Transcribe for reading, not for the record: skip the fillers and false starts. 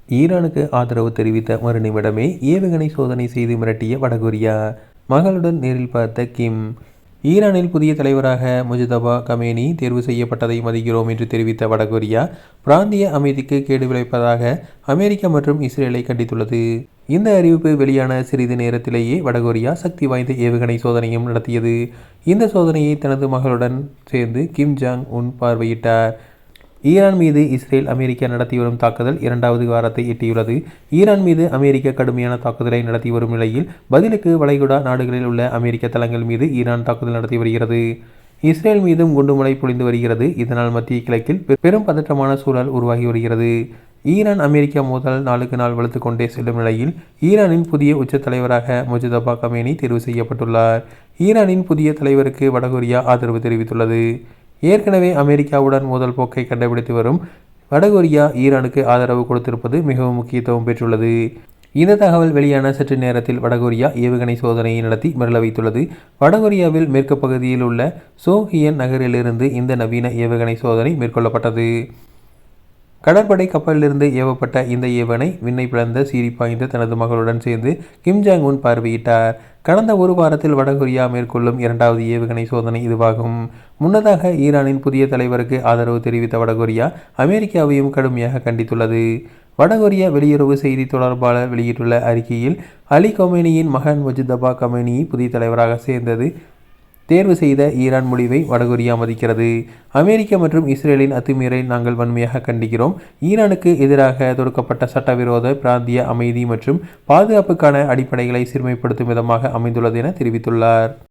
ஈரானுக்கு ஆதரவு தெரிவித்த மறுநிமிடமே ஏவுகணை சோதனை செய்து மிரட்டிய வடகொரியா. மகளுடன் நேரில் பார்த்த கிம். ஈரானில் புதிய தலைவராக முஜ்தபா கமேனி தேர்வு செய்யப்பட்டதை மதிக்கிறோம் என்று தெரிவித்த வடகொரியா, பிராந்திய அமைதிக்கு கேடு விளைப்பதாக அமெரிக்கா மற்றும் இஸ்ரேலை கண்டித்துள்ளது. இந்த அறிவிப்பு வெளியான சிறிது நேரத்திலேயே வடகொரியா சக்தி வாய்ந்த ஏவுகணை சோதனையும் நடத்தியது. இந்த சோதனையை தனது மகளுடன் சேர்ந்து கிம் ஜாங் உன் பார்வையிட்டார். ஈரான் மீது இஸ்ரேல் அமெரிக்கா நடத்தி வரும் தாக்குதல் 2வது வாரத்தை எட்டியுள்ளது. ஈரான் மீது அமெரிக்கா கடுமையான தாக்குதலை நடத்தி வரும் நிலையில் பதிலுக்கு வளைகுடா நாடுகளில் உள்ள அமெரிக்க தளங்கள் மீது ஈரான் தாக்குதல் நடத்தி வருகிறது. இஸ்ரேல் மீதும் குண்டுமழை பொழிந்து வருகிறது. இதனால் மத்திய கிழக்கில் பெரும் பதற்றமான சூழல் உருவாகி வருகிறது. ஈரான் அமெரிக்கா மோதல் நாளுக்கு நாள் வலுத்து கொண்டே செல்லும் நிலையில் ஈரானின் புதிய உச்ச தலைவராக முஜ்தபா கமேனி தேர்வு செய்யப்பட்டுள்ளார். ஈரானின் புதிய தலைவருக்கு வடகொரியா ஆதரவு தெரிவித்துள்ளது. ஏற்கனவே அமெரிக்காவுடன் மோதல் போக்கை கண்டுபிடித்து வரும் வடகொரியா ஈரானுக்கு ஆதரவு கொடுத்திருப்பது மிகவும் முக்கியத்துவம் பெற்றுள்ளது. இந்த தகவல் வெளியான சற்று நேரத்தில் வடகொரியா ஏவுகணை சோதனையை நடத்தி மிரள வைத்துள்ளது. வடகொரியாவில் மேற்கு பகுதியில் உள்ள சோஹியன் நகரிலிருந்து இந்த நவீன ஏவுகணை சோதனை மேற்கொள்ளப்பட்டது. கடற்படை கப்பலிலிருந்து ஏவப்பட்ட இந்த ஏவனை விண்ணை பிளந்த சீறி பாய்ந்த தனது மகளுடன் சேர்ந்து கிம் ஜாங் உன் பார்வையிட்டார். கடந்த ஒரு வாரத்தில் வடகொரியா மேற்கொள்ளும் 2வது ஏவுகணை சோதனை இதுவாகும். முன்னதாக ஈரானின் புதிய தலைவருக்கு ஆதரவு தெரிவித்த வடகொரியா அமெரிக்காவையும் கடுமையாக கண்டித்துள்ளது. வடகொரியா வெளியுறவு செய்தி தொடர்பாளர் வெளியிட்டுள்ள அறிக்கையில், அலி கொமேனியின் மகன் முஜ்தபா கமேனியை புதிய தலைவராக தேர்வு செய்த ஈரான் முடிவை வடகொரியா மதிக்கிறது. அமெரிக்கா மற்றும் இஸ்ரேலின் அத்துமீறலை நாங்கள் வன்மையாக கண்டிக்கிறோம். ஈரானுக்கு எதிராக தொடுக்கப்பட்ட சட்டவிரோத பிராந்திய அமைதி மற்றும் பாதுகாப்புக்கான அடிப்படைகளை சிறுமைப்படுத்தும் விதமாக அமைந்துள்ளது என தெரிவித்துள்ளார்.